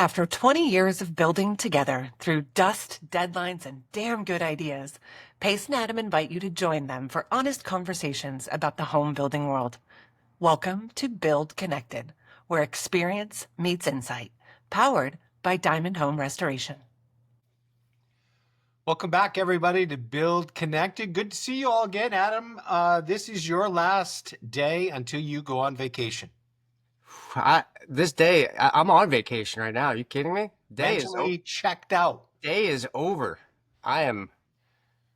After 20 years of building together through dust, deadlines, and damn good ideas, Pace and Adam invite you to join them for honest conversations about the home building world. Welcome to Build Connected, where experience meets insight, powered by Diamond Home Restoration. Welcome back, everybody, to Build Connected. Good to see you all again. Adam, this is your last day until you go on vacation. I'm on vacation right now. Are you kidding me? Mentally checked out. Day is over. I'm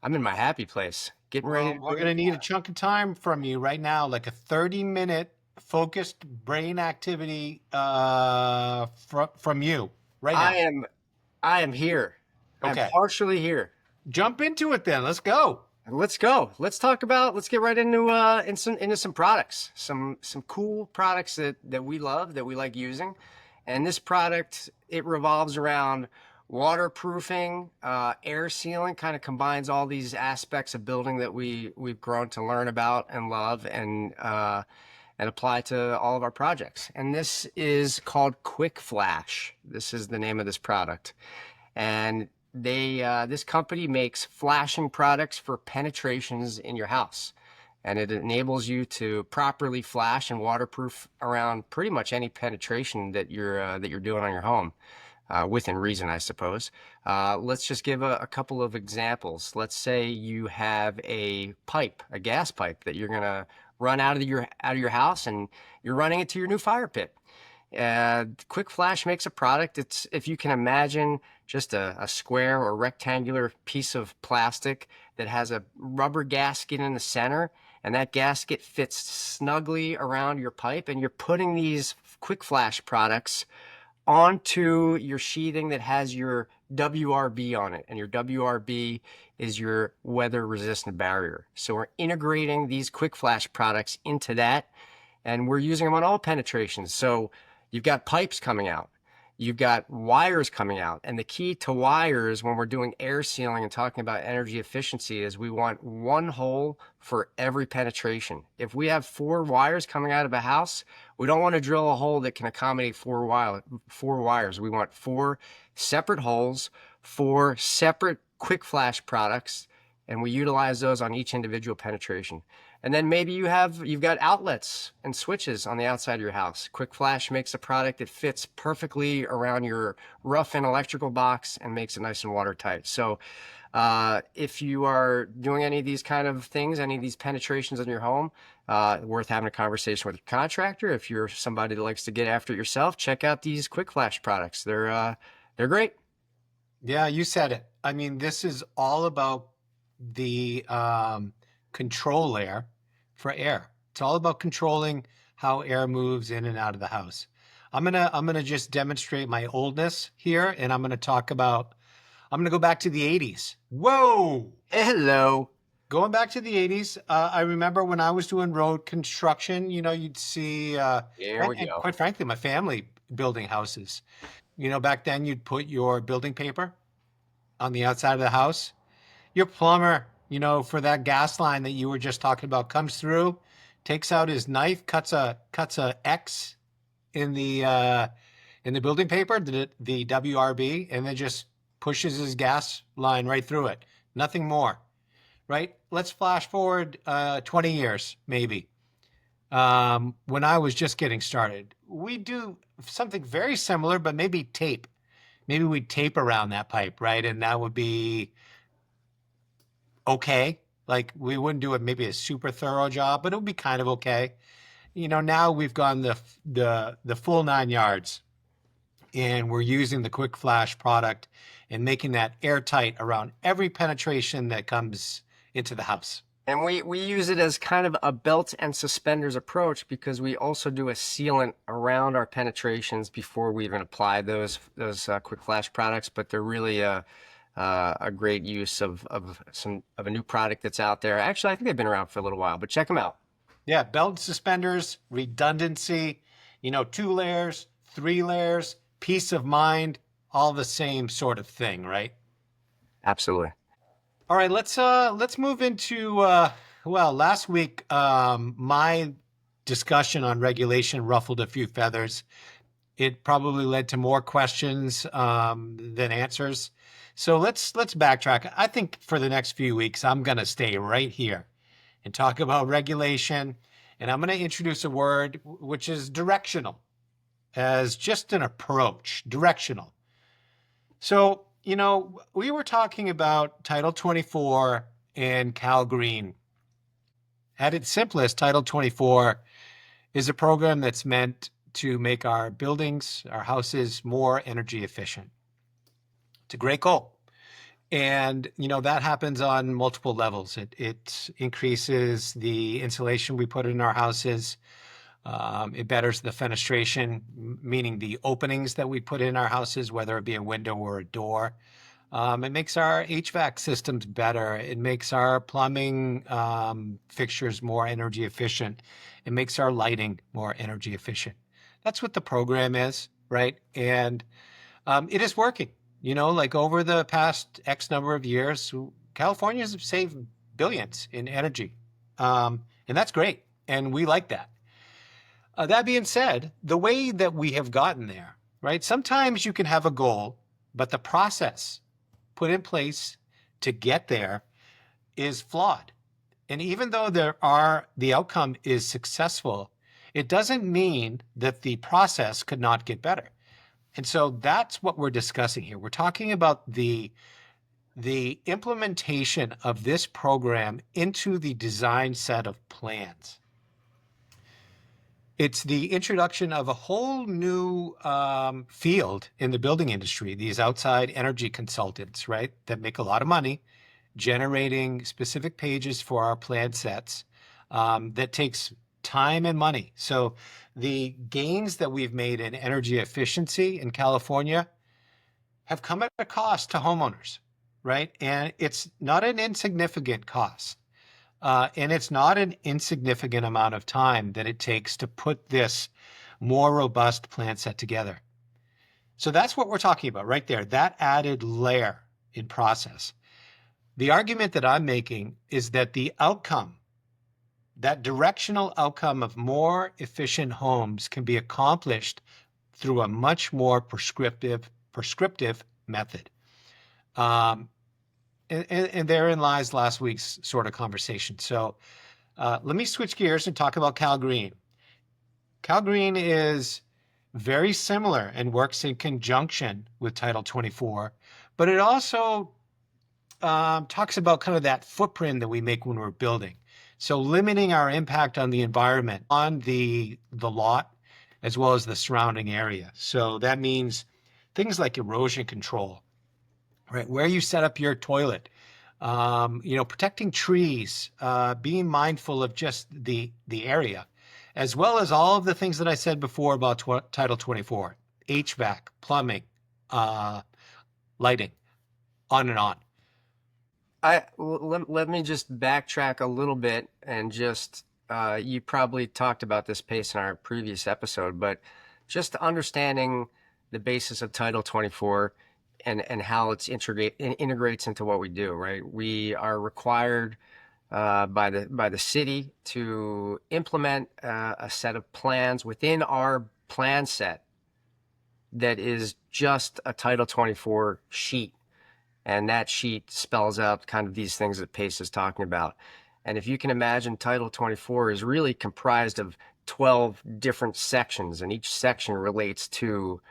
in my happy place. Getting ready. We're going to need a chunk of time from you right now, like a 30-minute focused brain activity from you right now. I am here. Okay. I'm partially here. Jump into it then. Let's go. Let's go. Let's get right into some products, some cool products that we love, that we like using. And this product, it revolves around waterproofing, air sealing, kind of combines all these aspects of building that we've grown to learn about and love and apply to all of our projects. And this is called Quickflash. This is the name of this product. And this company makes flashing products for penetrations in your house, and it enables you to properly flash and waterproof around pretty much any penetration that you're doing on your home, within reason, I suppose. Let's just give a couple of examples. Let's say you have a gas pipe that you're gonna run out of your house, and you're running it to your new fire pit. Quickflash makes a product. It's, if you can imagine, just a square or rectangular piece of plastic that has a rubber gasket in the center, and that gasket fits snugly around your pipe, and you're putting these Quickflash products onto your sheathing that has your WRB on it, and your WRB is your weather resistant barrier. So we're integrating these Quickflash products into that, and we're using them on all penetrations. So you've got pipes coming out, you've got wires coming out. And the key to wires when we're doing air sealing and talking about energy efficiency is we want one hole for every penetration. If we have 4 wires coming out of a house, we don't want to drill a hole that can accommodate 4 wires. We want 4 separate holes, 4 separate Quickflash products, and we utilize those on each individual penetration. And then maybe you've got outlets and switches on the outside of your house. Quickflash makes a product that fits perfectly around your rough-in electrical box and makes it nice and watertight. So if you are doing any of these kind of things, any of these penetrations in your home, worth having a conversation with your contractor. If you're somebody that likes to get after it yourself, check out these Quickflash products. They're great. Yeah, you said it. I mean, this is all about the control layer for air. It's all about controlling how air moves in and out of the house. I'm gonna just demonstrate my oldness here, and I'm gonna go back to the 80s. Whoa! Hello. Going back to the 80s, I remember when I was doing road construction, you'd see, and quite frankly, my family building houses. Back then you'd put your building paper on the outside of the house. Your plumber, for that gas line that you were just talking about, comes through, takes out his knife, cuts a X in the building paper, the WRB, and then just pushes his gas line right through it. Nothing more, right? Let's flash forward 20 years, maybe. When I was just getting started, we do something very similar, but maybe tape. Maybe we'd tape around that pipe, right? And that would be okay. Like, we wouldn't do it maybe a super thorough job, but it would be kind of okay. Now we've gone the full 9 yards, and we're using the Quickflash product and making that airtight around every penetration that comes into the house. And we use it as kind of a belt and suspenders approach, because we also do a sealant around our penetrations before we even apply those Quickflash products. But they're really a great use of a new product that's out there. Actually, I think they've been around for a little while, but check them out. Yeah, belt and suspenders, redundancy, 2 layers, 3 layers, peace of mind, all the same sort of thing, right? Absolutely. All right, let's move into last week my discussion on regulation ruffled a few feathers. It probably led to more questions than answers. So let's backtrack. I think for the next few weeks, I'm going to stay right here and talk about regulation. And I'm going to introduce a word which is directional, as just an approach, directional. So, we were talking about Title 24 and CalGreen. At its simplest, Title 24 is a program that's meant to make our buildings, our houses, more energy efficient. It's a great goal. And, that happens on multiple levels. It increases the insulation we put in our houses. It betters the fenestration, meaning the openings that we put in our houses, whether it be a window or a door. It makes our HVAC systems better. It makes our plumbing fixtures more energy efficient. It makes our lighting more energy efficient. That's what the program is, right? And it is working. Like over the past X number of years, California has saved billions in energy. And that's great. And we like that. That being said, the way that we have gotten there, right? Sometimes you can have a goal, but the process put in place to get there is flawed. And even though the outcome is successful, it doesn't mean that the process could not get better. And so that's what we're discussing here. We're talking about the implementation of this program into the design set of plans. It's the introduction of a whole new field in the building industry, these outside energy consultants, right, that make a lot of money generating specific pages for our plan sets that takes time and money. So the gains that we've made in energy efficiency in California have come at a cost to homeowners, right? And it's not an insignificant cost. And it's not an insignificant amount of time that it takes to put this more robust plan set together. So that's what we're talking about right there, that added layer in process. The argument that I'm making is that the outcome, that directional outcome of more efficient homes can be accomplished through a much more prescriptive method. And therein lies last week's sort of conversation. So let me switch gears and talk about CalGreen. CalGreen is very similar and works in conjunction with Title 24, but it also talks about kind of that footprint that we make when we're building. So limiting our impact on the environment, on the lot, as well as the surrounding area. So that means things like erosion control, right? Where you set up your toilet, protecting trees, being mindful of just the area, as well as all of the things that I said before about Title 24, HVAC, plumbing, lighting, on and on. Let me just backtrack a little bit and just, you probably talked about this pace in our previous episode, but just understanding the basis of Title 24 and how it's integrates into what we do, right? We are required by the city to implement a set of plans within our plan set that is just a Title 24 sheet. And that sheet spells out kind of these things that Pace is talking about. And if you can imagine, Title 24 is really comprised of 12 different sections, and each section relates to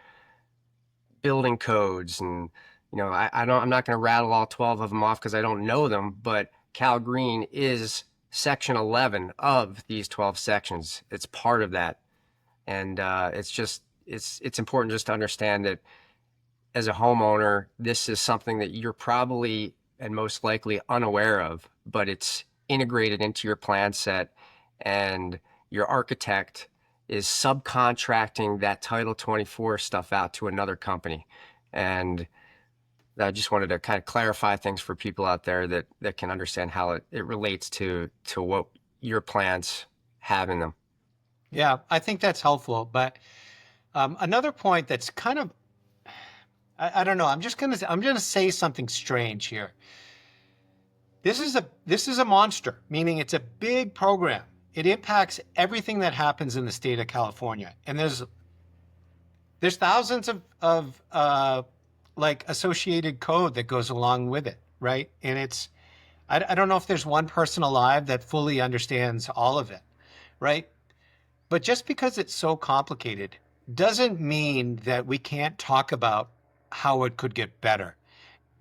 building codes. And, I'm not going to rattle all 12 of them off because I don't know them, but CalGreen is section 11 of these 12 sections. It's part of that. And it's important just to understand that as a homeowner, this is something that you're probably and most likely unaware of, but it's integrated into your plan set, and your architect is subcontracting that Title 24 stuff out to another company. And I just wanted to kind of clarify things for people out there that can understand how it relates to what your plans have in them. Yeah, I think that's helpful. But another point that's kind of, I don't know. I'm gonna say something strange here. This is a monster, meaning it's a big program. It impacts everything that happens in the state of California, and there's There's thousands of like associated code that goes along with it, right? And I don't know if there's one person alive that fully understands all of it, right? But just because it's so complicated doesn't mean that we can't talk about how it could get better.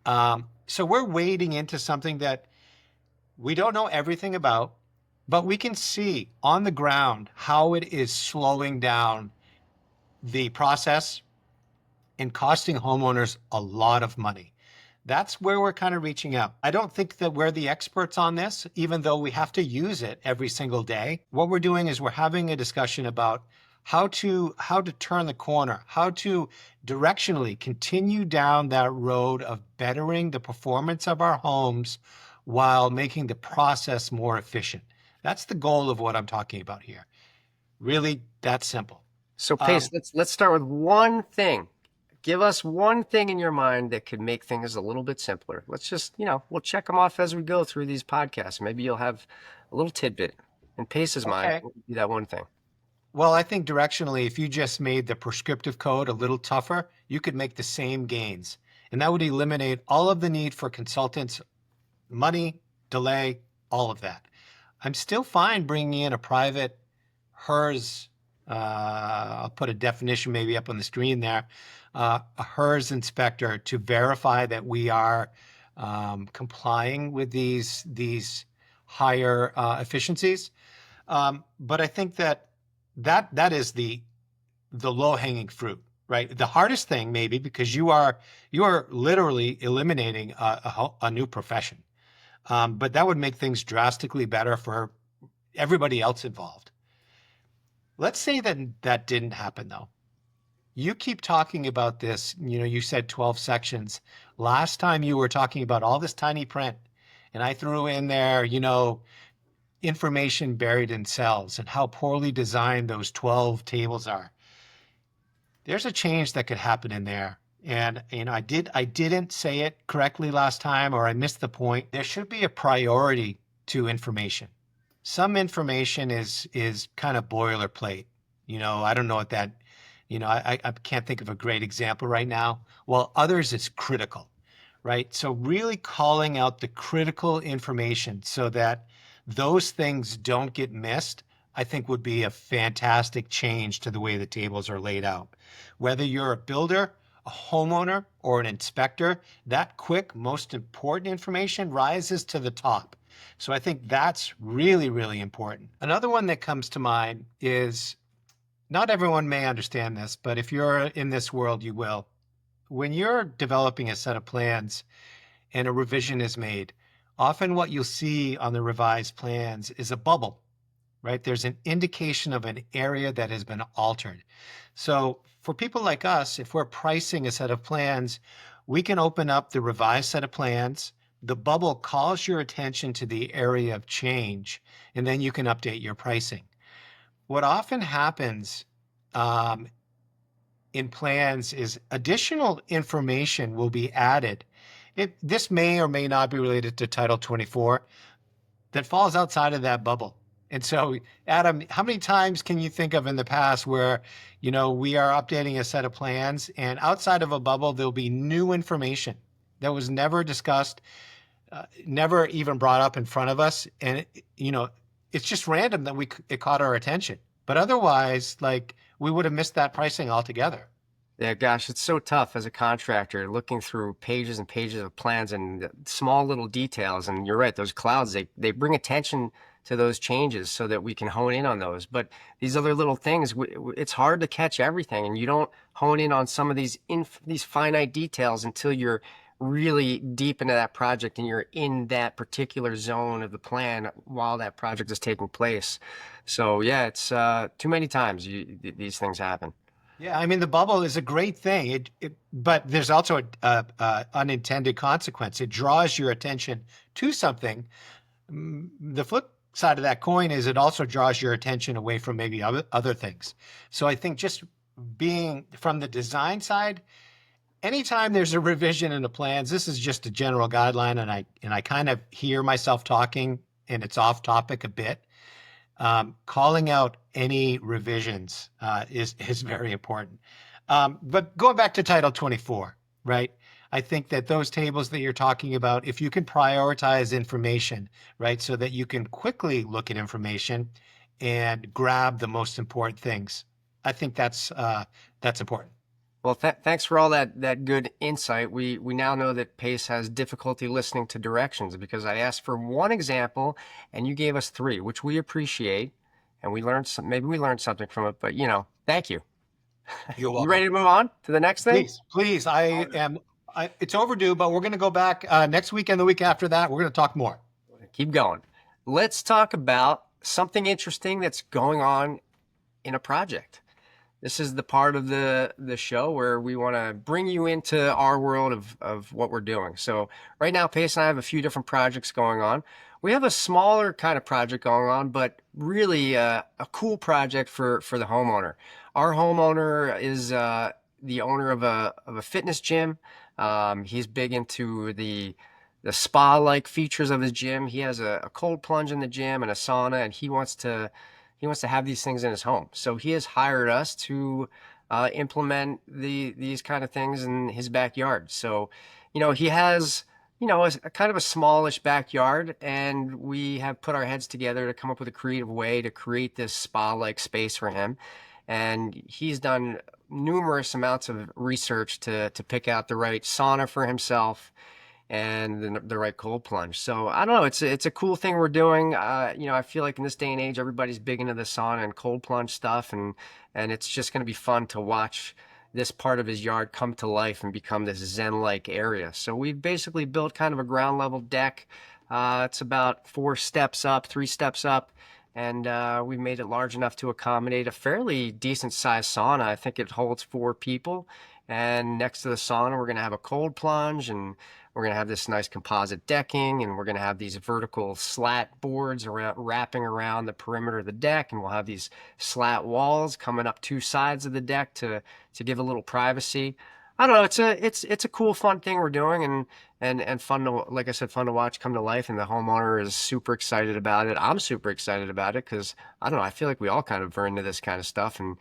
So we're wading into something that we don't know everything about, but we can see on the ground how it is slowing down the process and costing homeowners a lot of money. That's where we're kind of reaching out. I don't think that we're the experts on this, even though we have to use it every single day. What we're doing is we're having a discussion about how to turn the corner, how to directionally continue down that road of bettering the performance of our homes while making the process more efficient. That's the goal of what I'm talking about here. Really, that's simple. So Pace, let's start with one thing. Give us one thing in your mind that could make things a little bit simpler. Let's just, we'll check them off as we go through these podcasts. Maybe you'll have a little tidbit in Pace's mind. What would be that one thing? Well, I think directionally, if you just made the prescriptive code a little tougher, you could make the same gains. And that would eliminate all of the need for consultants, money, delay, all of that. I'm still fine bringing in a private HERS. I'll put a definition maybe up on the screen there. A HERS inspector to verify that we are complying with these higher efficiencies. But I think that is the low-hanging fruit, right? The hardest thing maybe because you are literally eliminating a new profession. But that would make things drastically better for everybody else involved. Let's say that didn't happen though. You keep talking about this, you said 12 sections. Last time you were talking about all this tiny print, and I threw in there, information buried in cells and how poorly designed those 12 tables are. There's a change that could happen in there. And I didn't say it correctly last time, or I missed the point. There should be a priority to information. Some information is kind of boilerplate. I don't know what that, I can't think of a great example right now. While others is critical, right? So really calling out the critical information so that those things don't get missed, I think would be a fantastic change to the way the tables are laid out. Whether you're a builder, a homeowner, or an inspector, that quick, most important information rises to the top. So I think that's really, really important. Another one that comes to mind is, not everyone may understand this, but if you're in this world, you will. When you're developing a set of plans and a revision is made, often what you'll see on the revised plans is a bubble, right? There's an indication of an area that has been altered. So for people like us, if we're pricing a set of plans, we can open up the revised set of plans. The bubble calls your attention to the area of change, and then you can update your pricing. What often happens in plans is additional information will be added. This may or may not be related to Title 24 that falls outside of that bubble. And so, Adam, how many times can you think of in the past where, we are updating a set of plans and outside of a bubble, there'll be new information that was never discussed, never even brought up in front of us. And, it's just random that it caught our attention. But otherwise, we would have missed that pricing altogether. Yeah, gosh, it's so tough as a contractor looking through pages and pages of plans and small little details. And you're right, those clouds, they bring attention to those changes so that we can hone in on those. But these other little things, it's hard to catch everything. And you don't hone in on some of these finite details until you're really deep into that project and you're in that particular zone of the plan while that project is taking place. So yeah, it's too many times these things happen. Yeah, I mean, the bubble is a great thing, but there's also a unintended consequence. It draws your attention to something. The flip side of that coin is it also draws your attention away from maybe other things. So I think just being from the design side, anytime there's a revision in the plans, this is just a general guideline, and I kind of hear myself talking, and it's off topic a bit. Calling out any revisions is very important. But going back to Title 24, right? I think that those tables that you're talking about, if you can prioritize information, right, so that you can quickly look at information and grab the most important things, I think that's important. Well, thanks for all that good insight. We now know that Pace has difficulty listening to directions because I asked for one example and you gave us three, which we appreciate, and we learned maybe we learned something from it. But thank you. You're welcome. You ready to move on to the next thing? Please. It's overdue, but we're going to go back next week and the week after that. We're going to talk more. Keep going. Let's talk about something interesting that's going on in a project. This is the part of the show where we want to bring you into our world of what we're doing. So right now, Pace and I have a few different projects going on. We have a smaller kind of project going on, but really a cool project for the homeowner. Our homeowner is the owner of a fitness gym. He's big into the spa-like features of his gym. He has a cold plunge in the gym and a sauna, and he wants to have these things in his home. So he has hired us to implement these kind of things in his backyard. So, he has, a kind of a smallish backyard, and we have put our heads together to come up with a creative way to create this spa-like space for him. And he's done numerous amounts of research to pick out the right sauna for himself and the right cold plunge. So I don't know, it's a cool thing we're doing. I feel like in this day and age, everybody's big into the sauna and cold plunge stuff, and it's just going to be fun to watch this part of his yard come to life and become this Zen-like area. So we've basically built kind of a ground level deck. It's about 3 steps up, and we've made it large enough to accommodate a fairly decent sized sauna. I think it holds 4 people. And next to the sauna, we're going to have a cold plunge, and we're going to have this nice composite decking, and we're going to have these vertical slat boards wrapping around the perimeter of the deck, and we'll have these slat walls coming up 2 sides of the deck to give a little privacy. I don't know. It's a cool, fun thing we're doing, and fun to, like I said, fun to watch come to life. And the homeowner is super excited about it. I'm super excited about it because I don't know. I feel like we all kind of are into this kind of stuff, and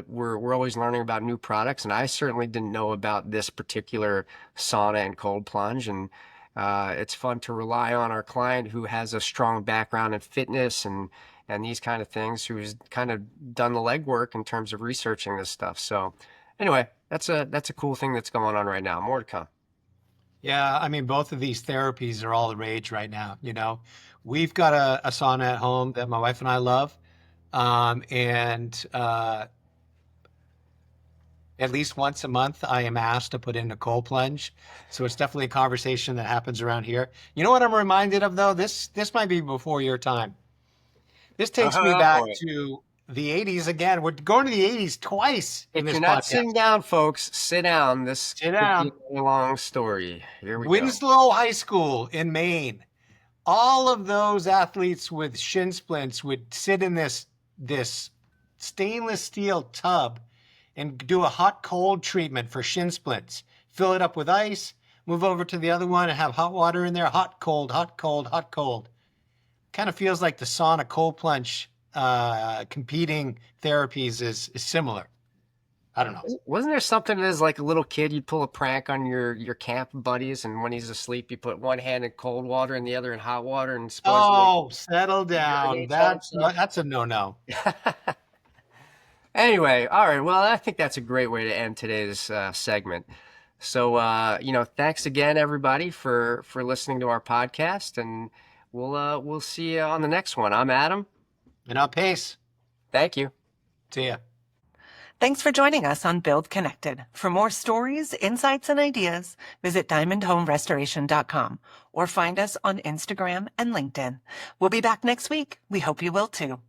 we're always learning about new products, and I certainly didn't know about this particular sauna and cold plunge. And it's fun to rely on our client who has a strong background in fitness and these kind of things, who's kind of done the legwork in terms of researching this stuff. So anyway, that's a cool thing that's going on right now. More to come. Yeah, I mean, both of these therapies are all the rage right now. We've got a sauna at home that my wife and I love, and at least once a month, I am asked to put in a cold plunge. So it's definitely a conversation that happens around here. You know what I'm reminded of, though? This might be before your time. This takes me back to the 80s again. We're going to the 80s twice in this podcast. If you're not sitting down, folks, sit down. Sit down. Be a long story. Here we go. Winslow High School in Maine. All of those athletes with shin splints would sit in this stainless steel tub and do a hot-cold treatment for shin splints. Fill it up with ice, move over to the other one and have hot water in there. Hot, cold, hot, cold, hot, cold. Kind of feels like the sauna cold plunge competing therapies is similar. I don't know. Wasn't there something as like a little kid, you'd pull a prank on your camp buddies, and when he's asleep, you put one hand in cold water and the other in hot water, and supposedly settle down. That's a no-no. Anyway, all right. Well, I think that's a great way to end today's segment. So, thanks again, everybody, for listening to our podcast, and we'll see you on the next one. I'm Adam. And I'm Pace. Thank you. See ya. Thanks for joining us on Build Connected. For more stories, insights, and ideas, visit diamondhomerestoration.com or find us on Instagram and LinkedIn. We'll be back next week. We hope you will too.